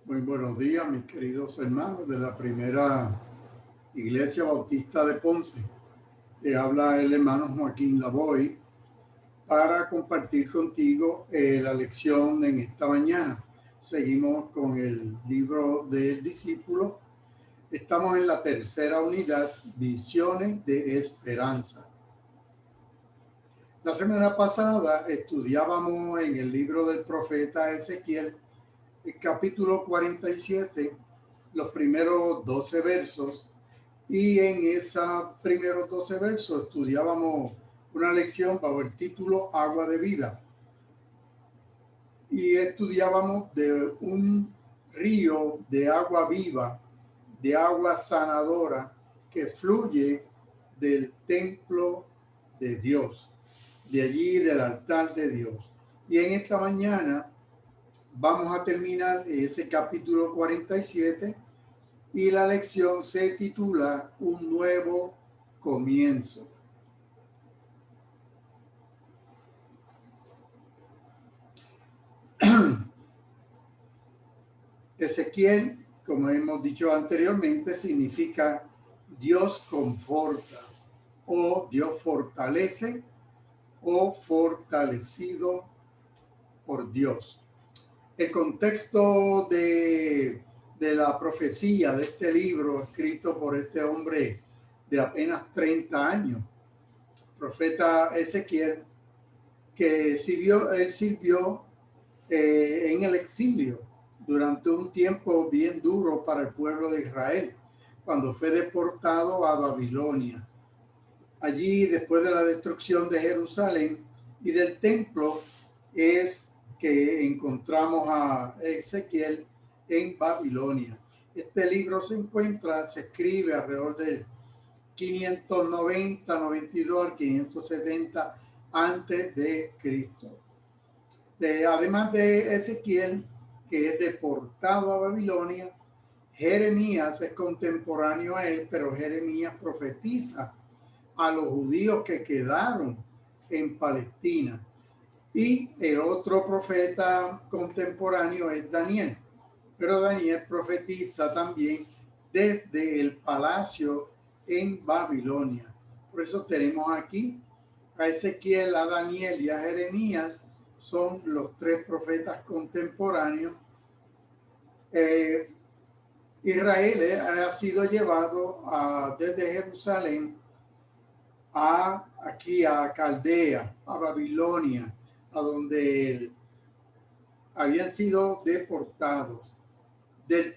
Muy buenos días, mis queridos hermanos de la primera Iglesia Bautista de Ponce. Te habla el hermano Joaquín Lavoy para compartir contigo la lección en esta mañana. Seguimos con el libro del discípulo. Estamos en la tercera unidad, Visiones de Esperanza. La semana pasada estudiábamos en el libro del profeta Ezequiel el capítulo 47, los primeros 12 versos, y en esos primeros 12 versos estudiábamos una lección bajo el título Agua de Vida, y estudiábamos de un río de agua viva, de agua sanadora, que fluye del templo de Dios, de allí del altar de Dios. Y en esta mañana vamos a terminar ese capítulo 47 y la lección se titula Un nuevo comienzo. Ezequiel, como hemos dicho anteriormente, significa Dios conforta o Dios fortalece o fortalecido por Dios. El contexto de la profecía de este libro escrito por este hombre de apenas 30 años, profeta Ezequiel, que él sirvió en el exilio durante un tiempo bien duro para el pueblo de Israel, cuando fue deportado a Babilonia. Allí, después de la destrucción de Jerusalén y del templo, es que encontramos a Ezequiel en Babilonia. Este libro se escribe alrededor del 590, 92 al 570 antes de Cristo. Además de Ezequiel, que es deportado a Babilonia, Jeremías es contemporáneo a él, pero Jeremías profetiza a los judíos que quedaron en Palestina. Y el otro profeta contemporáneo es Daniel, pero Daniel profetiza también desde el palacio en Babilonia. Por eso tenemos aquí a Ezequiel, a Daniel y a Jeremías, son los tres profetas contemporáneos. Israel ha sido llevado desde Jerusalén aquí a Caldea, a Babilonia, a donde habían sido deportados del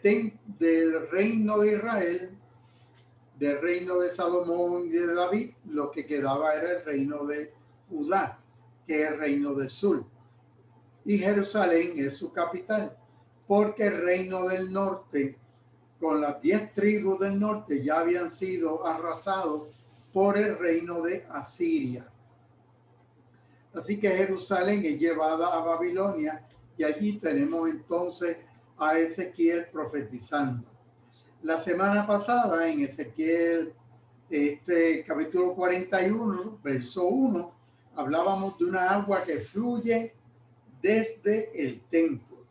reino de Israel, del reino de Salomón y de David. Lo que quedaba era el reino de Judá, que es el reino del sur, y Jerusalén es su capital, porque el reino del norte, con las 10 tribus del norte, ya habían sido arrasados por el reino de Asiria. Así que Jerusalén es llevada a Babilonia, y allí tenemos entonces a Ezequiel profetizando. La semana pasada en Ezequiel, capítulo 41, verso 1, hablábamos de una agua que fluye desde el templo.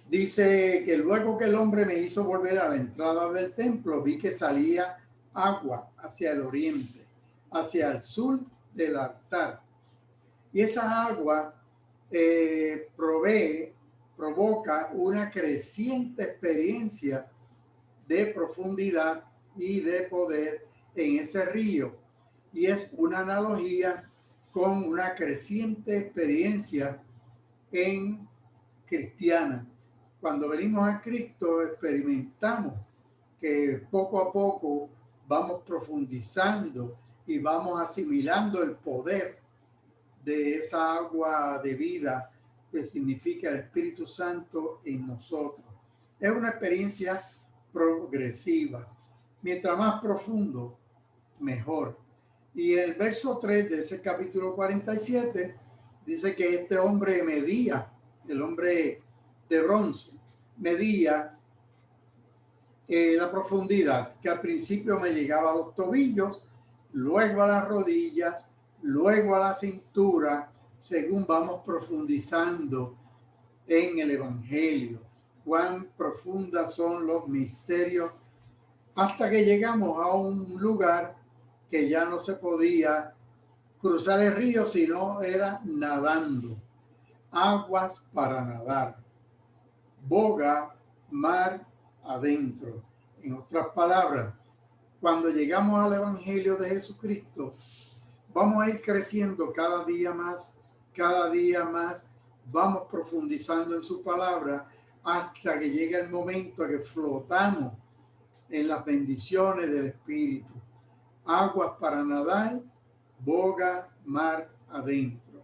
Dice que luego que el hombre me hizo volver a la entrada del templo, vi que salía agua hacia el oriente, hacia el sur del altar. Y esa agua provoca una creciente experiencia de profundidad y de poder en ese río. Y es una analogía con una creciente experiencia en cristiana. Cuando venimos a Cristo, experimentamos que poco a poco vamos profundizando y vamos asimilando el poder de esa agua de vida que significa el Espíritu Santo en nosotros. Es una experiencia progresiva. Mientras más profundo, mejor. Y el verso 3 de ese capítulo 47 dice que este hombre medía, el hombre de bronce, medía la profundidad, que al principio me llegaba a los tobillos, luego a las rodillas, luego a la cintura, según vamos profundizando en el Evangelio. cuán profundas son los misterios, hasta que llegamos a un lugar que ya no se podía cruzar el río, sino era nadando. Aguas para nadar. Boga, mar adentro. En otras palabras, cuando llegamos al Evangelio de Jesucristo, vamos a ir creciendo cada día más, vamos profundizando en su palabra hasta que llega el momento que flotamos en las bendiciones del Espíritu. Aguas para nadar, boga, mar adentro.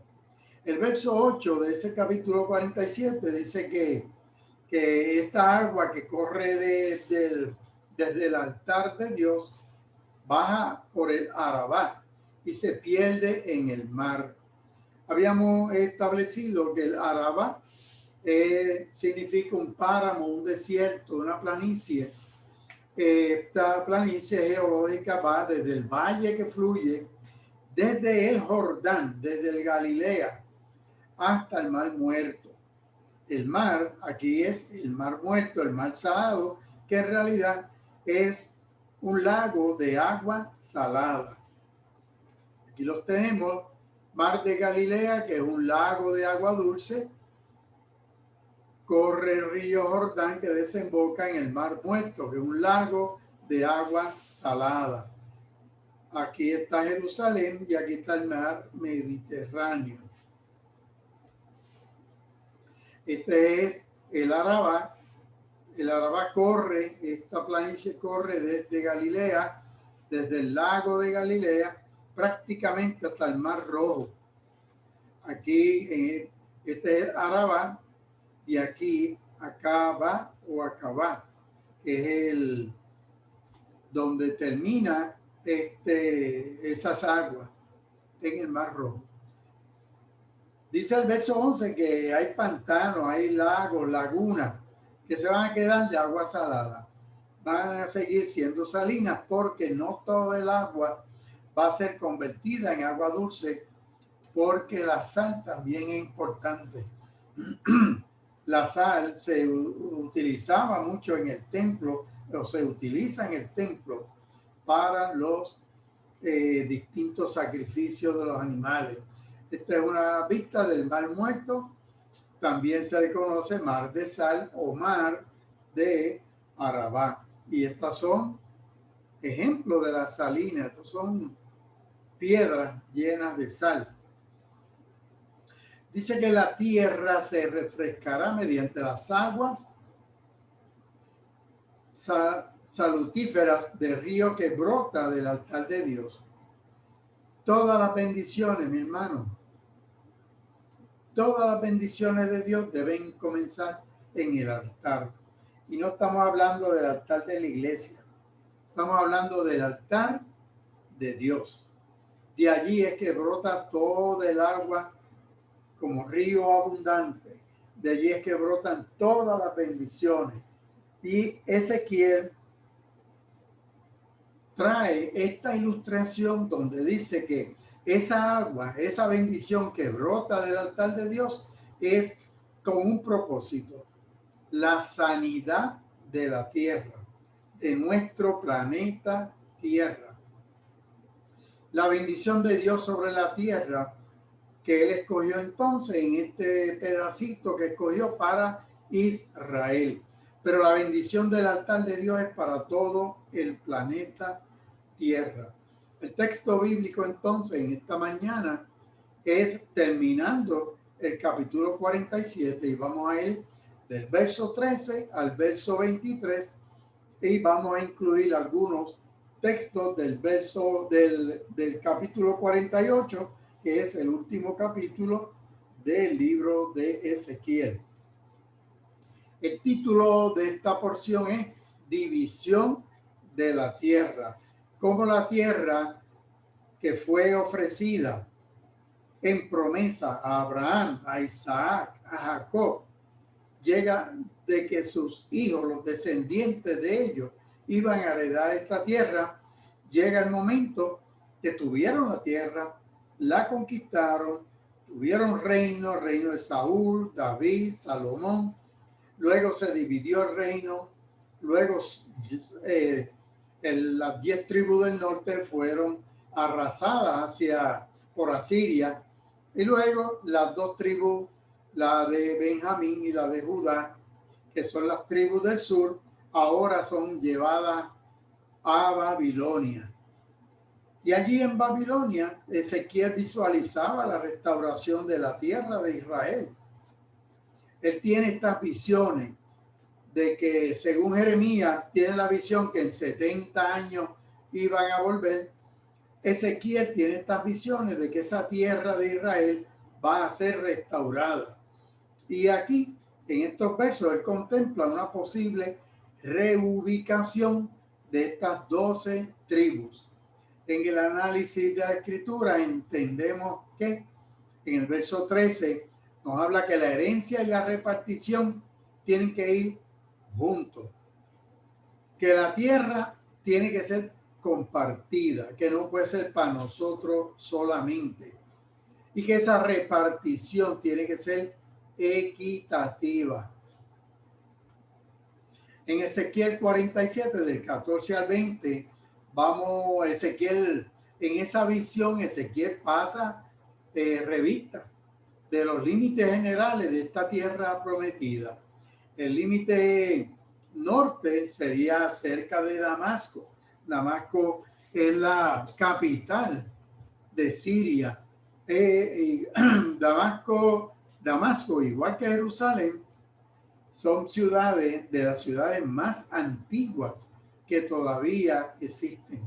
El verso 8 de ese capítulo 47 dice que esta agua que corre desde el altar de Dios baja por el Arabá y se pierde en el mar. Habíamos establecido que el Arabá significa un páramo, un desierto, una planicie. Esta planicie geológica va desde el valle que fluye desde el Jordán, desde el Galilea, hasta el Mar Muerto. El mar aquí es el Mar Muerto, el Mar Salado, que en realidad es un lago de agua salada. Aquí los tenemos, Mar de Galilea, que es un lago de agua dulce. Corre el río Jordán, que desemboca en el Mar Muerto, que es un lago de agua salada. Aquí está Jerusalén y aquí está el mar Mediterráneo. Este es el Arabá. El Arabá corre, esta planicie corre desde Galilea, desde el lago de Galilea, prácticamente hasta el Mar Rojo. Aquí, este es el Arabá, y aquí Acaba o Acabá, que es el donde termina esas aguas en el Mar Rojo. Dice el verso 11 que hay pantanos, hay lagos, lagunas que se van a quedar de agua salada. Van a seguir siendo salinas porque no todo el agua va a ser convertida en agua dulce, porque la sal también es importante. La sal se utilizaba mucho en el templo, o se utiliza en el templo para los distintos sacrificios de los animales. Esta es una vista del Mar Muerto. También se le conoce mar de sal o mar de Arabá. Y estas son ejemplos de las salinas. Estas son piedras llenas de sal. Dice que la tierra se refrescará mediante las aguas salutíferas del río que brota del altar de Dios. Todas las bendiciones, mi hermano, todas las bendiciones de Dios deben comenzar en el altar. Y no estamos hablando del altar de la iglesia. Estamos hablando del altar de Dios. De allí es que brota todo el agua como río abundante. De allí es que brotan todas las bendiciones. Y Ezequiel trae esta ilustración donde dice que esa agua, esa bendición que brota del altar de Dios es con un propósito: la sanidad de la tierra, de nuestro planeta Tierra. La bendición de Dios sobre la tierra que él escogió entonces en este pedacito que escogió para Israel. Pero la bendición del altar de Dios es para todo el planeta Tierra. El texto bíblico entonces en esta mañana es terminando el capítulo 47 y vamos a ir del verso 13 al verso 23 y vamos a incluir algunos textos del capítulo 48, que es el último capítulo del libro de Ezequiel. El título de esta porción es División de la Tierra. Como la tierra que fue ofrecida en promesa a Abraham, a Isaac, a Jacob, llega de que sus hijos, los descendientes de ellos, iban a heredar esta tierra. Llega el momento que tuvieron la tierra, la conquistaron, tuvieron reino de Saúl, David, Salomón. luego se dividió el reino, luego las 10 tribus del norte fueron arrasadas por Asiria, y luego las 2 tribus, la de Benjamín y la de Judá, que son las tribus del sur, ahora son llevadas a Babilonia. Y allí en Babilonia, Ezequiel visualizaba la restauración de la tierra de Israel. Él tiene estas visiones de que, según Jeremías, tiene la visión que en 70 años iban a volver. Ezequiel tiene estas visiones de que esa tierra de Israel va a ser restaurada. Y aquí, en estos versos, él contempla una posible reubicación de estas 12 tribus. En el análisis de la escritura entendemos que en el verso 13 nos habla que la herencia y la repartición tienen que ir juntos, que la tierra tiene que ser compartida, que no puede ser para nosotros solamente, y que esa repartición tiene que ser equitativa. En Ezequiel 47, del 14 al 20, vamos, Ezequiel, en esa visión, Ezequiel pasa revista de los límites generales de esta tierra prometida. El límite norte sería cerca de Damasco. Damasco es la capital de Siria. Damasco, igual que Jerusalén, son ciudades de las ciudades más antiguas que todavía existen.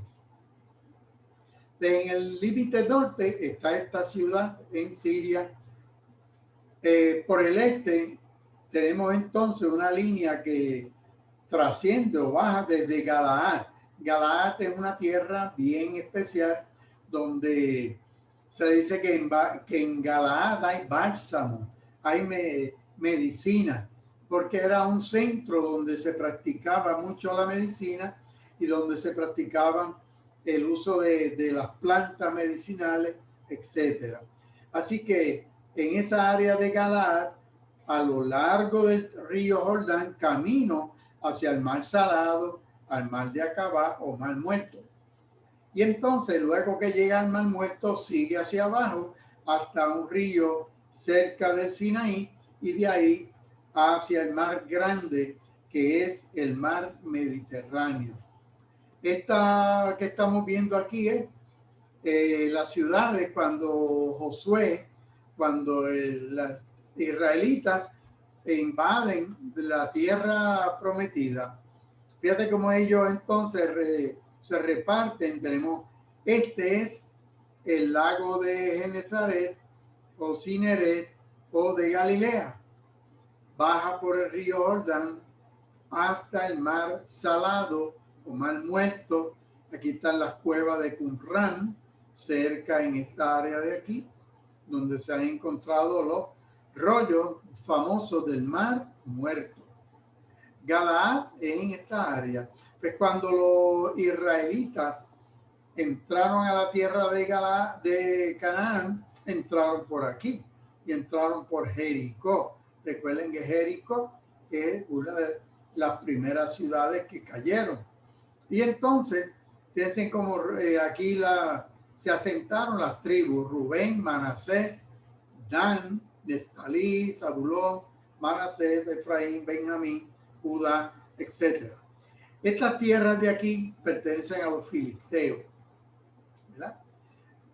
En el límite norte está esta ciudad en Siria. Por el este tenemos entonces una línea que trasciende o baja desde Galaad. Galaad es una tierra bien especial donde se dice que en Galaad hay bálsamo, hay medicina, porque era un centro donde se practicaba mucho la medicina y donde se practicaban el uso de las plantas medicinales, etc. Así que en esa área de Galaad, a lo largo del río Jordán, camino hacia el mar Salado, al mar de Acabá o mar Muerto. Y entonces, luego que llega al mar Muerto, sigue hacia abajo hasta un río cerca del Sinaí y de ahí hacia el mar Grande, que es el mar Mediterráneo. Esta que estamos viendo aquí es las ciudades cuando los israelitas invaden la tierra prometida. Fíjate cómo ellos entonces se reparten. Tenemos, este es el lago de Genezaret o Cineret o de Galilea. Baja por el río Jordán hasta el mar Salado o mar Muerto. Aquí están las cuevas de Qumran, cerca en esta área de aquí, donde se han encontrado los rollos famosos del mar Muerto. Galaad es en esta área. Pues cuando los israelitas entraron a la tierra de Galaad, de Canaán, entraron por aquí y entraron por Jericó. Recuerden que Jericó es una de las primeras ciudades que cayeron. Y entonces, fíjense cómo aquí se asentaron las tribus: Rubén, Manasés, Dan, Neftalí, Zabulón, Manasés, Efraín, Benjamín, Judá, etc. Estas tierras de aquí pertenecen a los filisteos, ¿verdad?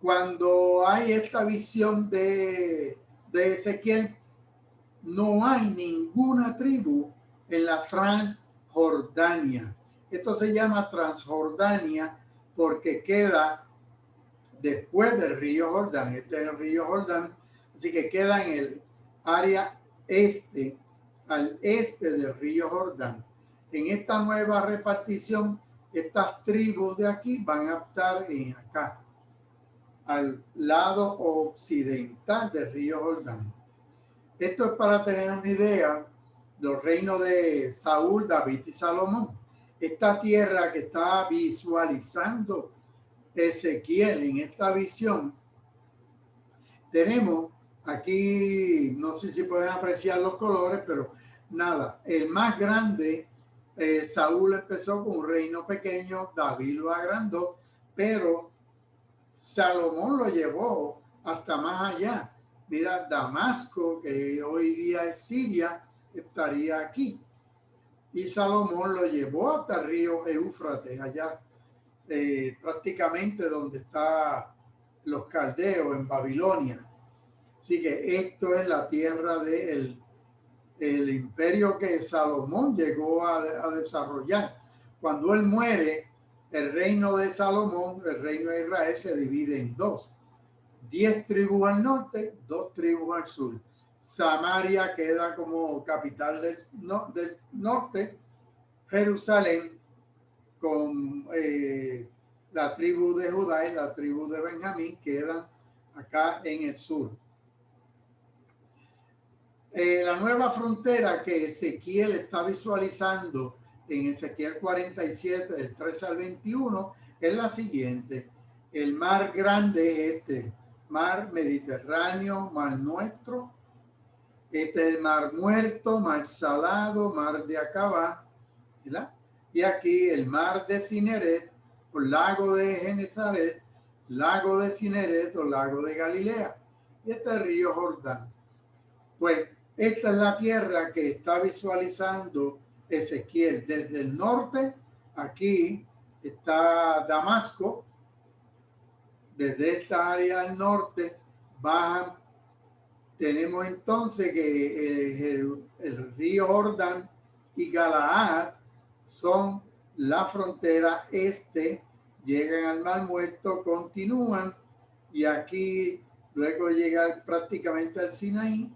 Cuando hay esta visión de Ezequiel, no hay ninguna tribu en la Transjordania. Esto se llama Transjordania porque queda después del río Jordán. Este es el río Jordán, así que queda en el área este, al este del río Jordán. En esta nueva repartición, estas tribus de aquí van a estar en acá, al lado occidental del río Jordán. Esto es para tener una idea, los reinos de Saúl, David y Salomón. Esta tierra que está visualizando Ezequiel en esta visión, tenemos aquí, no sé si pueden apreciar los colores, pero nada. El más grande, Saúl empezó con un reino pequeño, David lo agrandó, pero Salomón lo llevó hasta más allá. Mira, Damasco, que hoy día es Siria, estaría aquí. Y Salomón lo llevó hasta el río Éufrates, allá prácticamente donde está los caldeos, en Babilonia. Así que esto es la tierra del imperio que Salomón llegó a desarrollar. Cuando él muere, el reino de Salomón, el reino de Israel, se divide en dos. 10 tribus al norte, 2 tribus al sur. Samaria queda como capital del norte. Jerusalén con la tribu de Judá y la tribu de Benjamín quedan acá en el sur. La nueva frontera que Ezequiel está visualizando en Ezequiel 47, del 13 al 21, es la siguiente. El mar grande es este, mar Mediterráneo, mar nuestro. Este es el mar muerto, mar salado, mar de Acabá, ¿verdad? Y aquí el mar de Cineret, o lago de Genezaret, lago de Cineret o lago de Galilea. Y este es el río Jordán. Pues esta es la tierra que está visualizando Ezequiel. Desde el norte, aquí está Damasco. Desde esta área al norte bajan. Tenemos entonces que el río Jordán y Galaad son la frontera este, llegan al Mar Muerto, continúan y aquí luego llegan prácticamente al Sinaí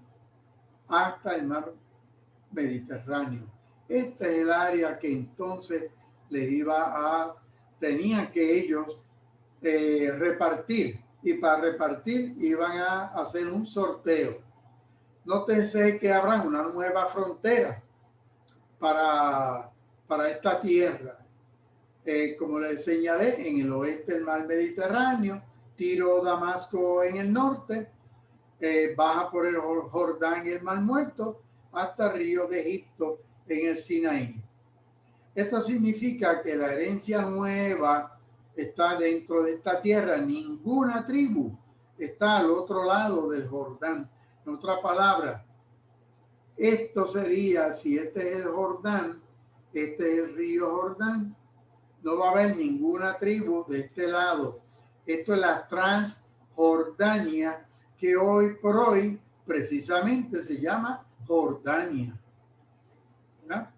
hasta el Mar Mediterráneo. Este es el área que entonces les tenían que ellos repartir, y para repartir iban a hacer un sorteo. Nótese que habrá una nueva frontera para esta tierra. Como les señalé, en el oeste el mar Mediterráneo, Tiro, Damasco en el norte, baja por el Jordán y el Mar Muerto hasta el río de Egipto en el Sinaí. Esto significa que la herencia nueva está dentro de esta tierra. Ninguna tribu está al otro lado del Jordán. En otra palabra, esto sería, si este es el Jordán, este es el río Jordán, no va a haber ninguna tribu de este lado. Esto es la Transjordania, que hoy por hoy precisamente se llama Jordania. ¿verdad?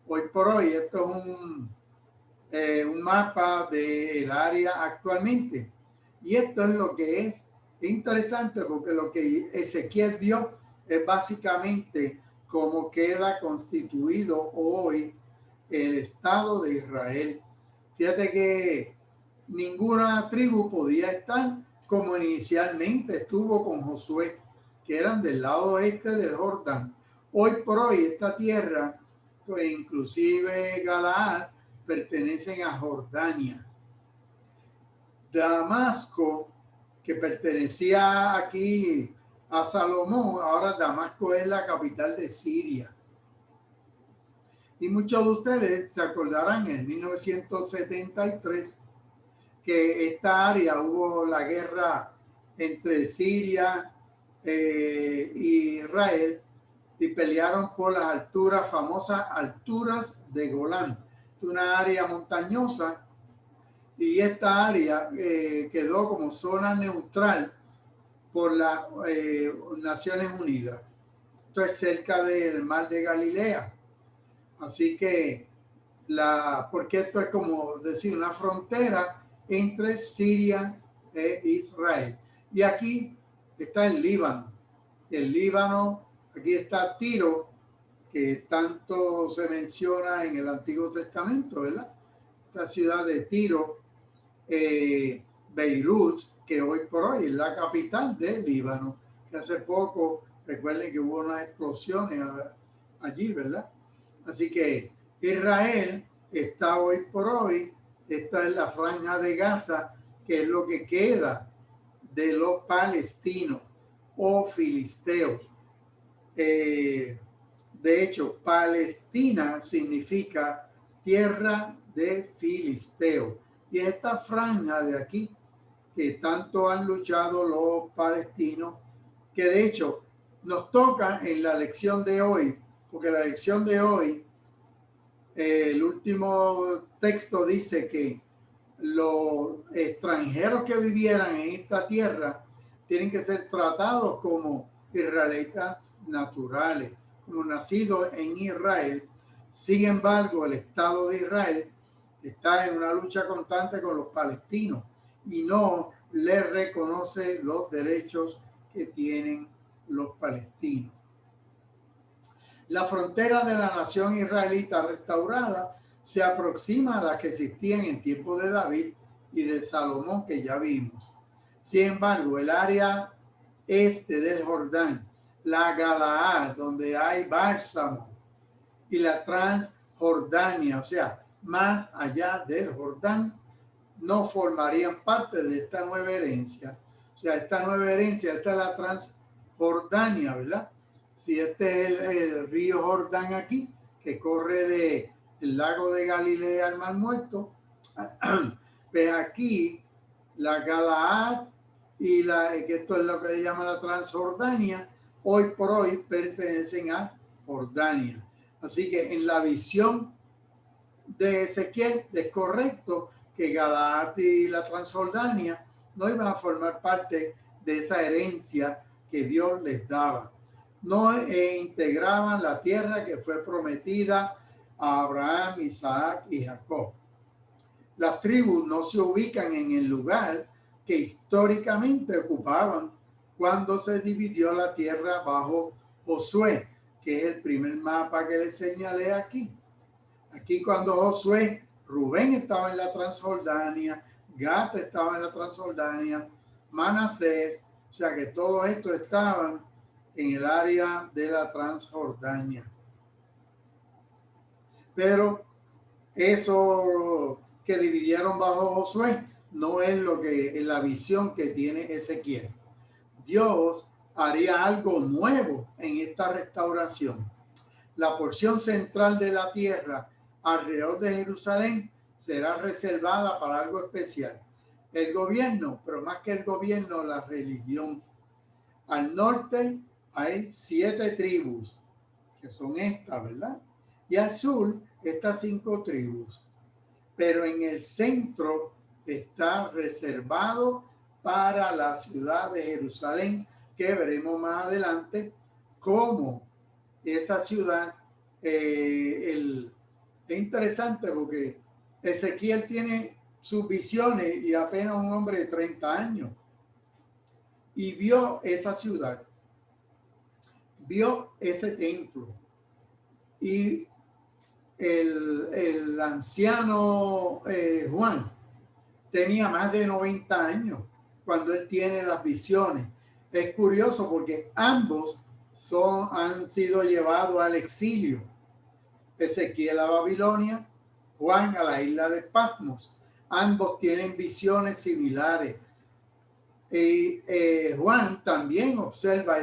Hoy por hoy esto es un mapa del área actualmente. Y esto es lo que es interesante, porque lo que Ezequiel vio es básicamente cómo queda constituido hoy el Estado de Israel. Fíjate que ninguna tribu podía estar como inicialmente estuvo con Josué, que eran del lado este del Jordán. Hoy por hoy esta tierra, pues inclusive Galaad, pertenecen a Jordania. Damasco, que pertenecía aquí a Salomón, ahora Damasco es la capital de Siria. Y muchos de ustedes se acordarán en 1973 que esta área hubo la guerra entre Siria y Israel, y pelearon por las alturas, famosas alturas de Golán, una área montañosa, y esta área quedó como zona neutral por las Naciones Unidas. Esto es cerca del mar de Galilea. Así que, porque esto es como decir una frontera entre Siria e Israel. Y aquí está el Líbano. El Líbano, aquí está Tiro, que tanto se menciona en el Antiguo Testamento, ¿verdad? Esta ciudad de Tiro, Beirut, que hoy por hoy es la capital del Líbano, que hace poco, recuerden que hubo unas explosiones allí, ¿verdad? Así que Israel está hoy por hoy, esta es la franja de Gaza, que es lo que queda de los palestinos o filisteos. De hecho, Palestina significa tierra de filisteo. Y esta franja de aquí, que tanto han luchado los palestinos, que de hecho nos toca en la lección de hoy, porque la lección de hoy, el último texto dice que los extranjeros que vivieran en esta tierra tienen que ser tratados como israelitas naturales, como nacidos en Israel. Sin embargo, el Estado de Israel está en una lucha constante con los palestinos y no les reconoce los derechos que tienen los palestinos. La frontera de la nación israelita restaurada se aproxima a la que existían en tiempo de David y de Salomón, que ya vimos. Sin embargo, el área este del Jordán, la Galaad, donde hay bálsamo, y la Transjordania, o sea, más allá del Jordán, no formarían parte de esta nueva herencia. O sea, esta nueva herencia, esta es la Transjordania, ¿verdad? Si este es el río Jordán aquí, que corre del lago de Galilea al Mar Muerto, pues aquí la Galaad y que esto es lo que se llama la Transjordania, hoy por hoy pertenecen a Jordania. Así que en la visión de Ezequiel es correcto que Galaad y la Transjordania no iban a formar parte de esa herencia que Dios les daba. No integraban la tierra que fue prometida a Abraham, Isaac y Jacob. Las tribus no se ubican en el lugar que históricamente ocupaban cuando se dividió la tierra bajo Josué, que es el primer mapa que les señalé aquí. Aquí cuando Josué, Rubén estaba en la Transjordania, Gad estaba en la Transjordania, Manasés, o sea que todos estos estaban en el área de la Transjordania. Pero eso que dividieron bajo Josué no es lo que en la visión que tiene Ezequiel. Dios haría algo nuevo en esta restauración. La porción central de la tierra alrededor de Jerusalén será reservada para algo especial. El gobierno, pero más que el gobierno, la religión. Al norte hay 7 tribus, que son estas, ¿verdad? Y al sur, estas 5 tribus. Pero en el centro está reservado para la ciudad de Jerusalén, que veremos más adelante cómo esa ciudad es interesante porque Ezequiel tiene sus visiones y apenas un hombre de 30 años y vio esa ciudad, vio ese templo y el anciano Juan tenía más de 90 años cuando él tiene las visiones. Es curioso porque ambos han sido llevados al exilio. Ezequiel a Babilonia, Juan a la isla de Patmos. Ambos tienen visiones similares. Y Juan también observa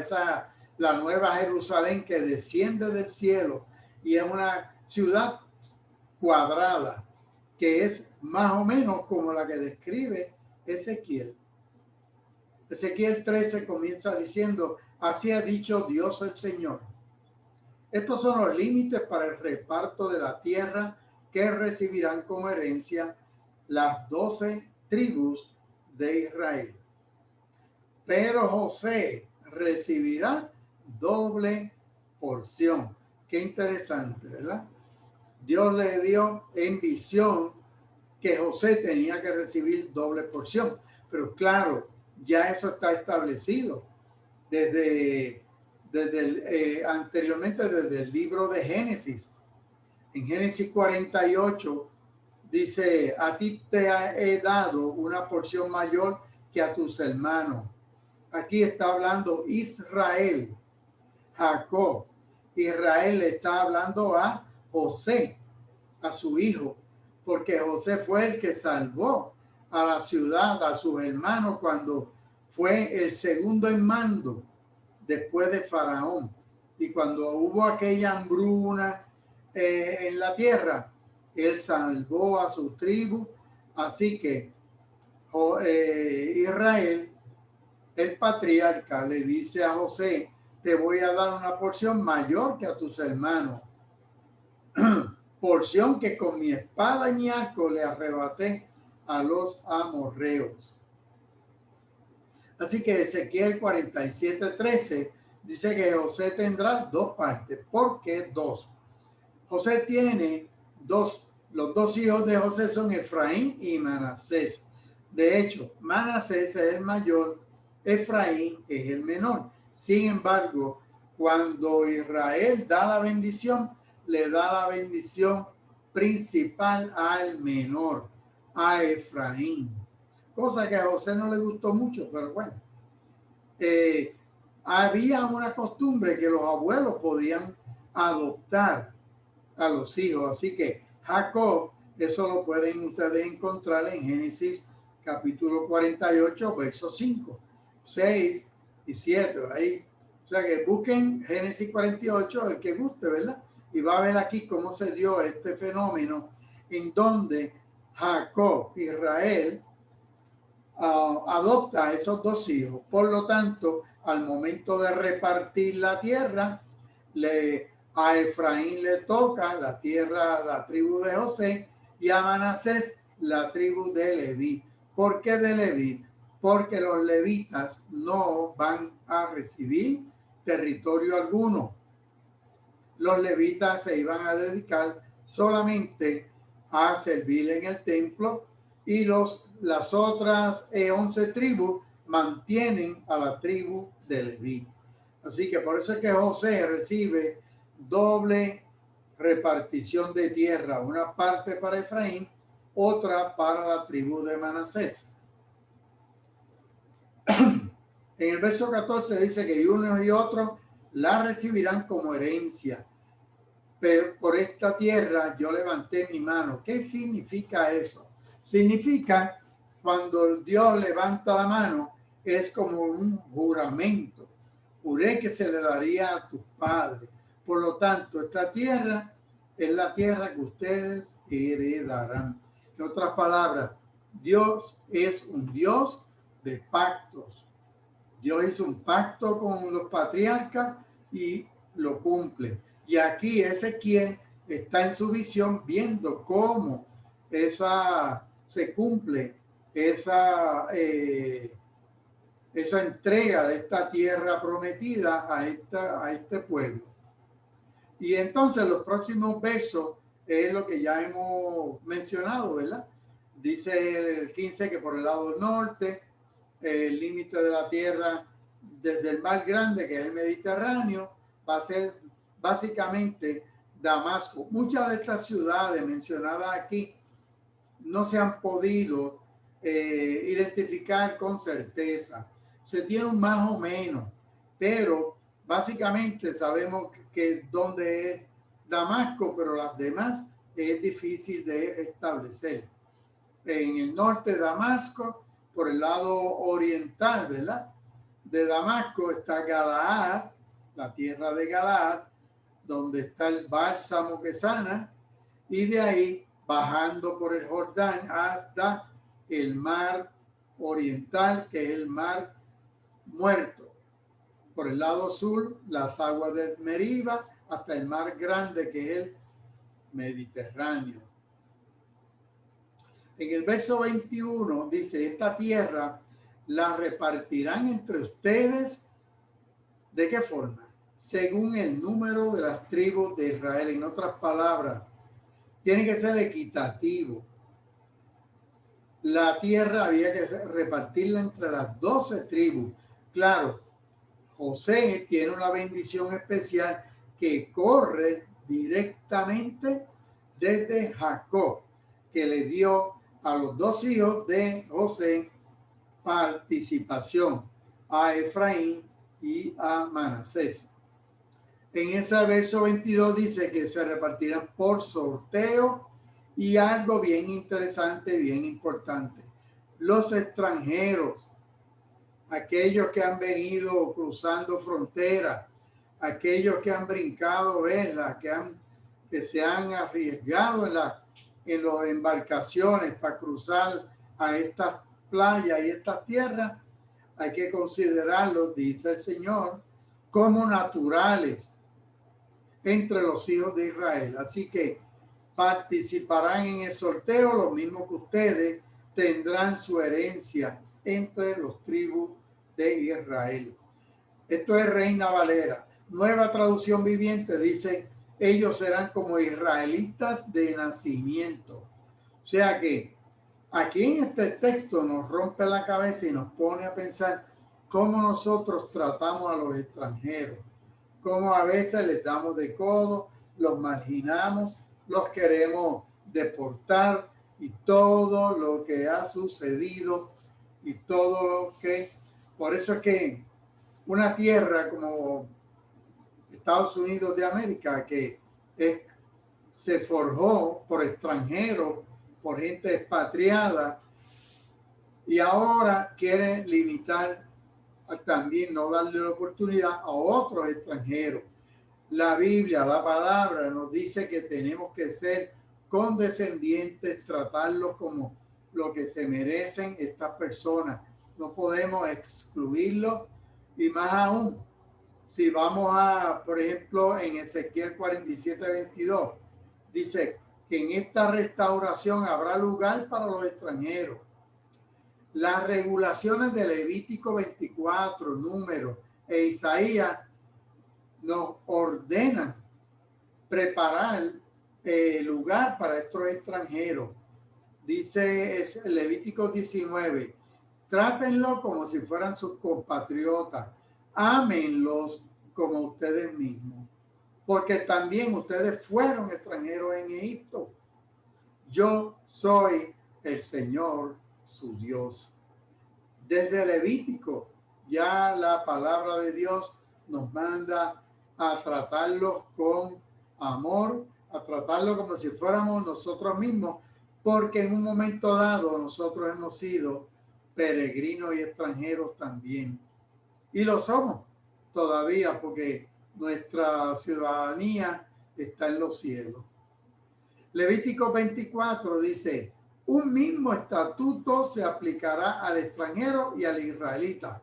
la nueva Jerusalén que desciende del cielo y es una ciudad cuadrada que es más o menos como la que describe Ezequiel. Ezequiel 13 comienza diciendo: así ha dicho Dios el Señor. Estos son los límites para el reparto de la tierra que recibirán como herencia las 12 tribus de Israel. Pero José recibirá doble porción. Qué interesante, ¿verdad? Dios le dio en visión que José tenía que recibir doble porción. Pero claro, ya eso está establecido anteriormente desde el libro de Génesis. En Génesis 48 dice: a ti te he dado una porción mayor que a tus hermanos. Aquí está hablando Israel, Jacob. Israel le está hablando a José, a su hijo, porque José fue el que salvó a la ciudad, a sus hermanos, cuando fue el segundo en mando después de Faraón. Y cuando hubo aquella hambruna en la tierra, él salvó a su tribu. Así que Israel, el patriarca, le dice a José: te voy a dar una porción mayor que a tus hermanos, porción que con mi espada y mi arco le arrebaté a los amorreos. Así que Ezequiel 47:13 dice que José tendrá dos partes. ¿Por qué dos? José tiene dos. Los dos hijos de José son Efraín y Manasés. De hecho, Manasés es el mayor, Efraín es el menor. Sin embargo, cuando Israel da la bendición, le da la bendición principal al menor, a Efraín. Cosa que a José no le gustó mucho, pero bueno. Había una costumbre que los abuelos podían adoptar a los hijos. Así que Jacob, eso lo pueden ustedes encontrar en Génesis capítulo 48, versos 5, 6 y 7. Ahí. O sea que busquen Génesis 48, el que guste, ¿verdad? Y va a ver aquí cómo se dio este fenómeno en donde Jacob, Israel, adopta a esos dos hijos. Por lo tanto, al momento de repartir la tierra, a Efraín le toca la tierra, la tribu de José, y a Manasés la tribu de Leví. ¿Por qué de Leví? Porque los levitas no van a recibir territorio alguno. Los levitas se iban a dedicar solamente a servir en el templo, y las otras 11 tribus mantienen a la tribu de Leví. Así que por eso es que José recibe doble repartición de tierra, una parte para Efraín, otra para la tribu de Manasés. En el verso 14 dice que unos y otros la recibirán como herencia. Pero por esta tierra yo levanté mi mano. ¿Qué significa eso? Significa, cuando Dios levanta la mano, es como un juramento. Juré que se le daría a tus padres. Por lo tanto, esta tierra es la tierra que ustedes heredarán. En otras palabras, Dios es un Dios de pactos. Dios hizo un pacto con los patriarcas y lo cumple. Y aquí Ezequiel está en su visión viendo cómo se cumple esa entrega de esta tierra prometida a este pueblo. Y entonces los próximos versos es lo que ya hemos mencionado, ¿verdad? Dice el 15 que por el lado norte, el límite de la tierra desde el mar grande, que es el Mediterráneo, va a ser básicamente Damasco. Muchas de estas ciudades mencionadas aquí no se han podido identificar con certeza. Se tiene un más o menos, pero básicamente sabemos que donde es Damasco, pero las demás es difícil de establecer. En el norte de Damasco, por el lado oriental, ¿verdad?, de Damasco está Galaad, la tierra de Galaad, donde está el bálsamo que sana, y de ahí bajando por el Jordán hasta el mar oriental, que es el mar Muerto. Por el lado sur, las aguas de Meriba, hasta el mar grande, que es el Mediterráneo. En el verso 21 dice: esta tierra la repartirán entre ustedes. ¿De qué forma? Según el número de las tribus de Israel. En otras palabras, tiene que ser equitativo. La tierra había que repartirla entre las 12 tribus. Claro, José tiene una bendición especial que corre directamente desde Jacob, que le dio a los dos hijos de José participación, a Efraín y a Manasés. En ese verso 22 dice que se repartirán por sorteo, y algo bien interesante, bien importante: los extranjeros, aquellos que han venido cruzando fronteras, aquellos que han brincado velas, que se han arriesgado en las embarcaciones para cruzar a estas playas y estas tierras, hay que considerarlos, dice el Señor, como naturales entre los hijos de Israel. Así que participarán en el sorteo, lo mismo que ustedes tendrán su herencia entre los tribus de Israel. Esto es Reina Valera. Nueva Traducción Viviente dice, ellos serán como israelitas de nacimiento. O sea que aquí en este texto nos rompe la cabeza y nos pone a pensar cómo nosotros tratamos a los extranjeros, cómo a veces les damos de codo, los marginamos, los queremos deportar y todo lo que ha sucedido y todo lo que... Por eso es que una tierra como Estados Unidos de América, que se forjó por extranjeros, por gente expatriada, y ahora quiere limitar también, no darle la oportunidad a otros extranjeros. La Biblia, la palabra nos dice que tenemos que ser condescendientes, tratarlos como lo que se merecen estas personas. No podemos excluirlos, y más aún, si vamos a, por ejemplo, en Ezequiel 47:22, dice que en esta restauración habrá lugar para los extranjeros. Las regulaciones de Levítico 24, Números e Isaías nos ordenan preparar lugar para estos extranjeros. Dice Levítico 19, trátenlo como si fueran sus compatriotas, ámenlos como ustedes mismos, porque también ustedes fueron extranjeros en Egipto. Yo soy el Señor, su Dios. Desde Levítico ya la palabra de Dios nos manda a tratarlos con amor, a tratarlos como si fuéramos nosotros mismos, porque en un momento dado nosotros hemos sido peregrinos y extranjeros también. Y lo somos todavía, porque nuestra ciudadanía está en los cielos. Levítico 24 dice, un mismo estatuto se aplicará al extranjero y al israelita.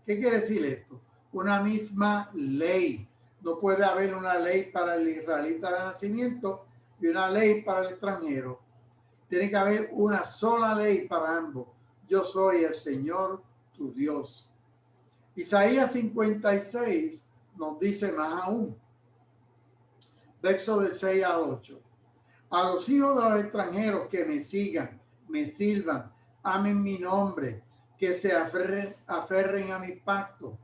¿Qué quiere decir esto? Una misma ley. No puede haber una ley para el israelita de nacimiento y una ley para el extranjero. Tiene que haber una sola ley para ambos. Yo soy el Señor, tu Dios. Isaías 56 nos dice más aún. Verso del 6 al 8. A los hijos de los extranjeros que me sigan, me sirvan, amen mi nombre, que se aferren a mi pacto.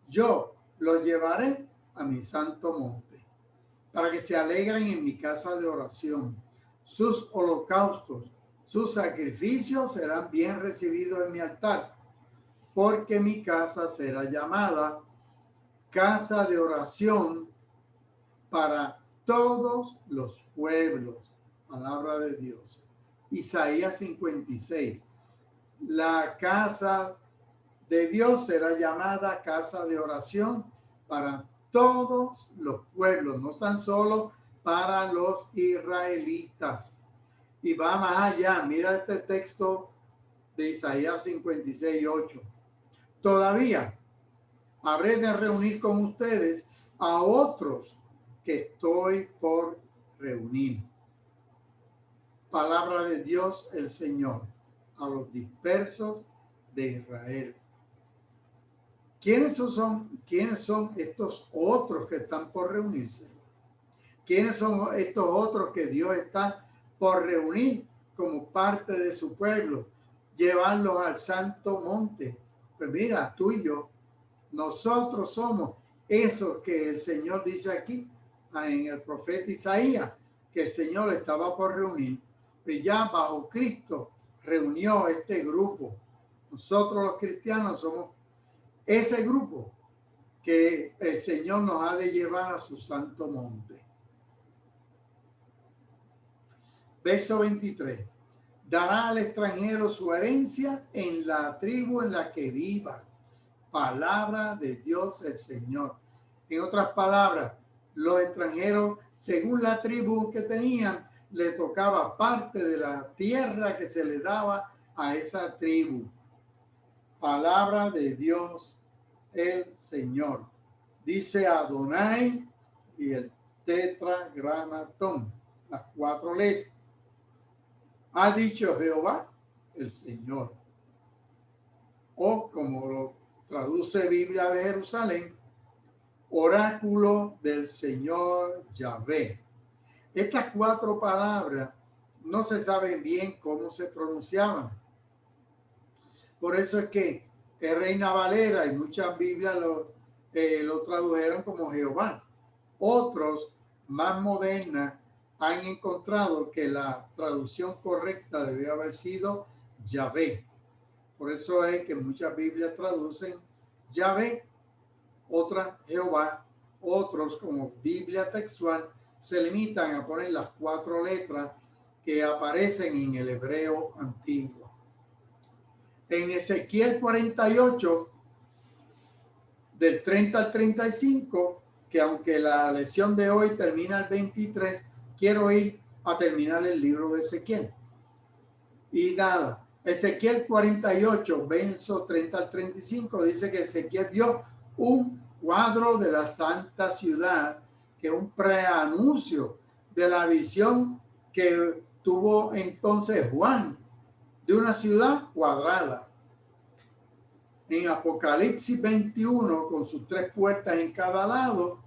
Yo los llevaré a mi santo monte, para que se alegren en mi casa de oración. Sus holocaustos, sus sacrificios serán bien recibidos en mi altar, porque mi casa será llamada casa de oración para todos los pueblos. Palabra de Dios. Isaías 56. La casa de Dios será llamada casa de oración para todos los pueblos, no tan solo para los israelitas. Y va más allá. Mira este texto de Isaías 56:8. Todavía habré de reunir con ustedes a otros que estoy por reunir. Palabra de Dios el Señor a los dispersos de Israel. ¿Quiénes son estos otros que están por reunirse? ¿Quiénes son estos otros que Dios está por reunir como parte de su pueblo? Llevarlos al santo monte. Pues mira, tú y yo, nosotros somos esos que el Señor dice aquí en el profeta Isaías, que el Señor estaba por reunir. Pues ya bajo Cristo reunió este grupo. Nosotros los cristianos somos ese grupo que el Señor nos ha de llevar a su santo monte. Verso 23. Dará al extranjero su herencia en la tribu en la que viva. Palabra de Dios el Señor. En otras palabras, los extranjeros, según la tribu que tenían, le tocaba parte de la tierra que se le daba a esa tribu. Palabra de Dios, el Señor. Dice Adonai y el tetragramatón, las 4 letras. Ha dicho Jehová, el Señor. O como lo traduce Biblia de Jerusalén, oráculo del Señor Yahvé. Estas 4 palabras no se sabe bien cómo se pronunciaban. Por eso es que Reina Valera y muchas Biblias lo tradujeron como Jehová. Otros, más modernas, han encontrado que la traducción correcta debió haber sido Yahvé. Por eso es que muchas Biblias traducen Yahvé, otras Jehová, otros como Biblia textual se limitan a poner las 4 letras que aparecen en el hebreo antiguo. En Ezequiel 48, del 30 al 35, que aunque la lección de hoy termina el 23, quiero ir a terminar el libro de Ezequiel. Y nada, Ezequiel 48, verso 30 al 35, dice que Ezequiel vio un cuadro de la santa ciudad, que es un preanuncio de la visión que tuvo entonces Juan, de una ciudad cuadrada. En Apocalipsis 21, con sus 3 puertas en cada lado,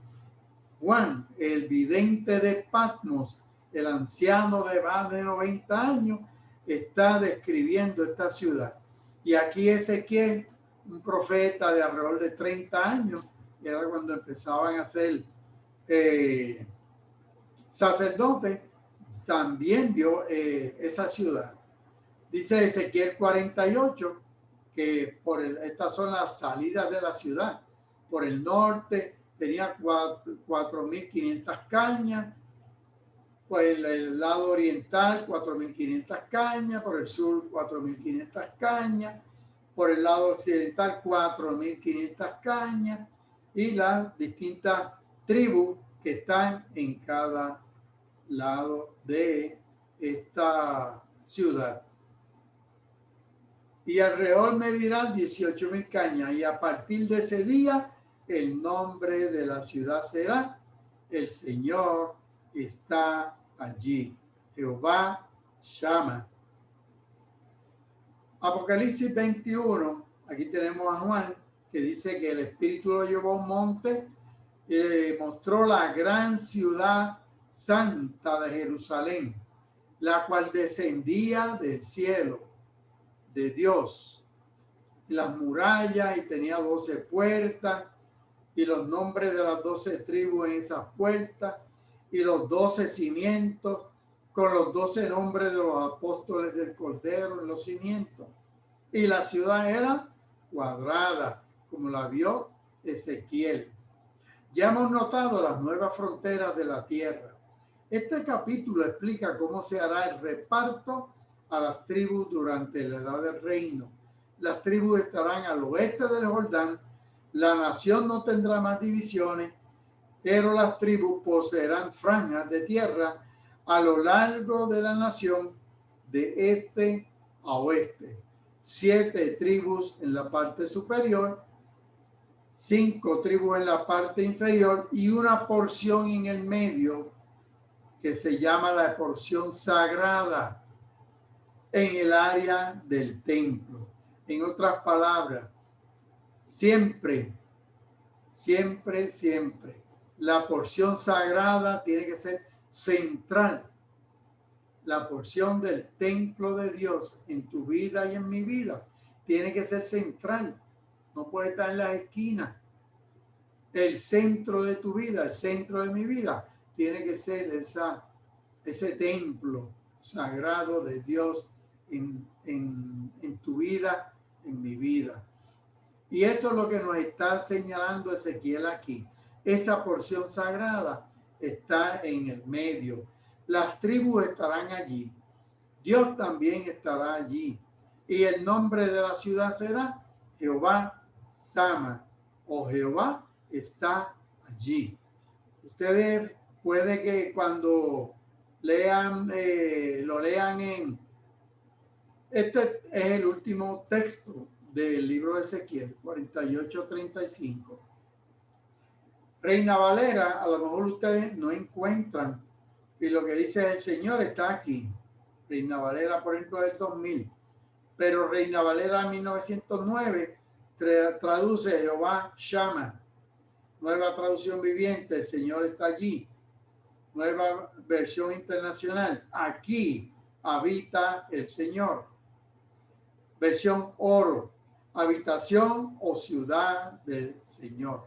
Juan, el vidente de Patmos, el anciano de más de 90 años, está describiendo esta ciudad. Y aquí Ezequiel, un profeta de alrededor de 30 años, era cuando empezaban a ser sacerdotes, también vio esa ciudad. Dice Ezequiel 48 que estas son las salidas de la ciudad. Por el norte tenía 4.500 cañas, por el lado oriental 4.500 cañas, por el sur 4.500 cañas, por el lado occidental 4.500 cañas, y las distintas tribus que están en cada lado de esta ciudad. Y alrededor medirán 18.000 cañas, y a partir de ese día el nombre de la ciudad será: el Señor está allí. Jehová Shama. Apocalipsis 21, aquí tenemos a Juan, que dice que el Espíritu lo llevó a un monte y le mostró la gran ciudad santa de Jerusalén, la cual descendía del cielo de Dios. Y las murallas, y tenía 12 puertas, y los nombres de las 12 tribus en esas puertas, y los 12 cimientos, con los 12 nombres de los apóstoles del Cordero en los cimientos. Y la ciudad era cuadrada, como la vio Ezequiel. Ya hemos notado las nuevas fronteras de la tierra. Este capítulo explica cómo se hará el reparto a las tribus durante la edad del reino. Las tribus estarán al oeste del Jordán. La nación no tendrá más divisiones, pero las tribus poseerán franjas de tierra a lo largo de la nación, de este a oeste. 7 tribus en la parte superior, 5 tribus en la parte inferior, y una porción en el medio que se llama la porción sagrada en el área del templo. En otras palabras, siempre la porción sagrada tiene que ser central. La porción del templo de Dios en tu vida y en mi vida tiene que ser central. No puede estar en las esquinas. El centro de tu vida, el centro de mi vida, tiene que ser ese templo sagrado de Dios en tu vida, en mi vida. Y eso es lo que nos está señalando Ezequiel aquí. Esa porción sagrada está en el medio. Las tribus estarán allí. Dios también estará allí. Y el nombre de la ciudad será Jehová Sama, o Jehová está allí. allí. Ustedes puede que cuando lean, lo lean en... Este es el último texto del libro de Ezequiel, 48:35. Reina Valera, a lo mejor ustedes no encuentran, y lo que dice el Señor está aquí. Reina Valera, por ejemplo, del 2000, pero Reina Valera 1909 traduce Jehová Shama. Nueva traducción viviente, el Señor está allí. Nueva versión internacional, aquí habita el Señor. Versión oro, habitación o ciudad del Señor.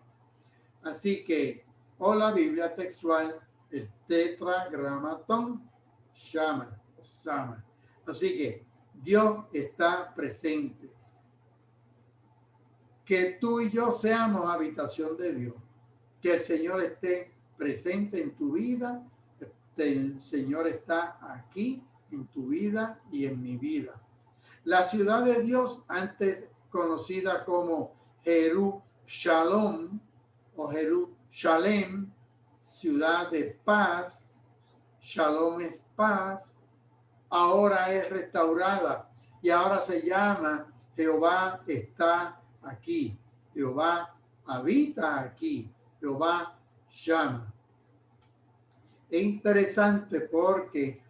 Así que, o la Biblia textual, el tetragramatón, Shama, o Sama. Así que Dios está presente. Que tú y yo seamos habitación de Dios. Que el Señor esté presente en tu vida. El Señor está aquí en tu vida y en mi vida. La ciudad de Dios, antes conocida como Jerusalén o Jerusalén, ciudad de paz, Shalom es paz, ahora es restaurada y ahora se llama Jehová está aquí, Jehová habita aquí, Jehová llama. Es interesante porque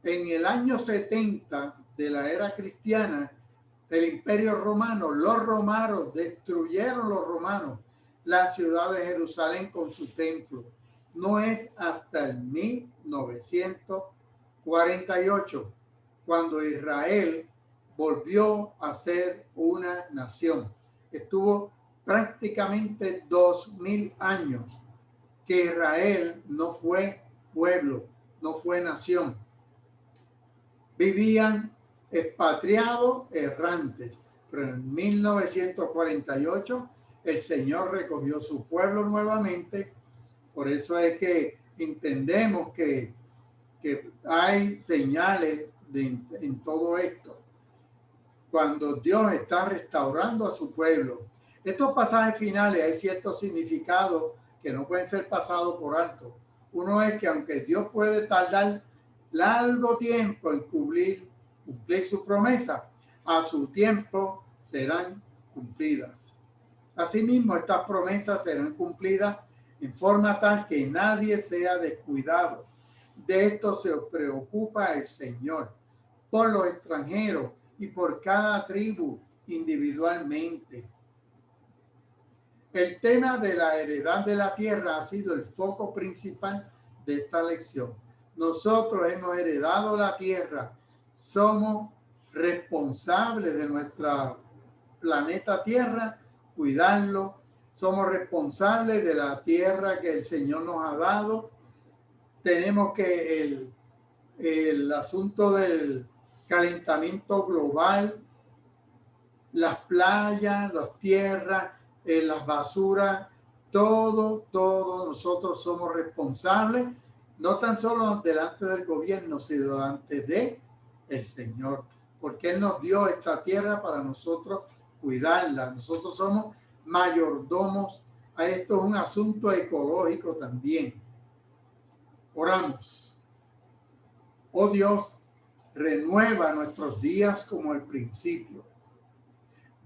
en el año 70 de la era cristiana, el Imperio Romano, los romanos destruyeron la ciudad de Jerusalén con su templo. No es hasta el 1948 cuando Israel volvió a ser una nación. Estuvo prácticamente 2000 años que Israel no fue pueblo, no fue nación. Vivían expatriados errantes, pero en 1948 el Señor recogió su pueblo nuevamente. Por eso es que entendemos que hay señales en todo esto. Cuando Dios está restaurando a su pueblo, estos pasajes finales hay ciertos significados que no pueden ser pasados por alto. Uno es que aunque Dios puede tardar largo tiempo en cumplir su promesa, a su tiempo serán cumplidas. Asimismo, estas promesas serán cumplidas en forma tal que nadie sea descuidado. De esto se preocupa el Señor por los extranjeros y por cada tribu individualmente. El tema de la heredad de la tierra ha sido el foco principal de esta lección. Nosotros hemos heredado la tierra, somos responsables de nuestro planeta Tierra, cuidarlo, somos responsables de la tierra que el Señor nos ha dado. Tenemos que el asunto del calentamiento global, las playas, las tierras, las basuras, todo nosotros somos responsables, no tan solo delante del gobierno, sino delante de el Señor, porque Él nos dio esta tierra para nosotros cuidarla. Nosotros somos mayordomos. Esto es un asunto ecológico también. Oramos. Oh Dios, renueva nuestros días como el principio.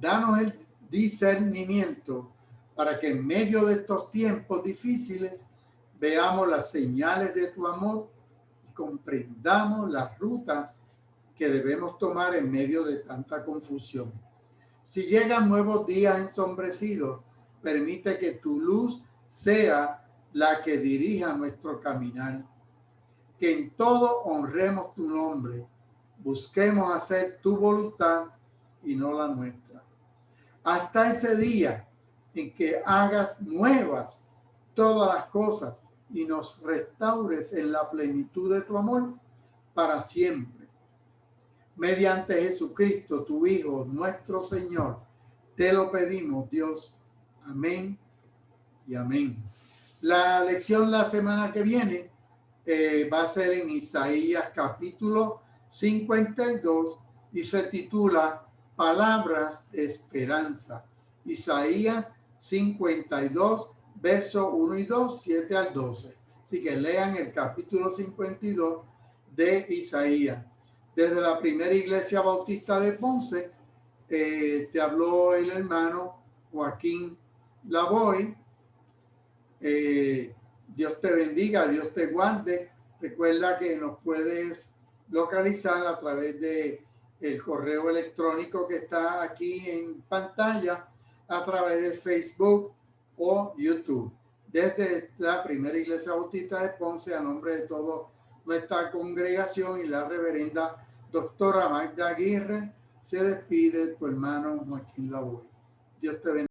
Danos el discernimiento para que en medio de estos tiempos difíciles veamos las señales de tu amor y comprendamos las rutas que debemos tomar en medio de tanta confusión. Si llegan nuevos días ensombrecidos, permite que tu luz sea la que dirija nuestro caminar. Que en todo honremos tu nombre, busquemos hacer tu voluntad y no la nuestra. Hasta ese día en que hagas nuevas todas las cosas y nos restaures en la plenitud de tu amor para siempre. Mediante Jesucristo, tu Hijo, nuestro Señor, te lo pedimos, Dios. Amén y amén. La lección la semana que viene va a ser en Isaías capítulo 52 y se titula Palabras de Esperanza. Isaías 52, verso 1 y 2, 7 al 12. Así que lean el capítulo 52 de Isaías. Desde la primera iglesia bautista de Ponce, te habló el hermano Joaquín Lavoy. Dios te bendiga, Dios te guarde. Recuerda que nos puedes localizar a través de el correo electrónico que está aquí en pantalla, a través de Facebook o YouTube. Desde la primera iglesia bautista de Ponce, a nombre de toda nuestra congregación y la reverenda doctora Magda Aguirre, se despide tu hermano Joaquín Lavoy. Dios te bendiga.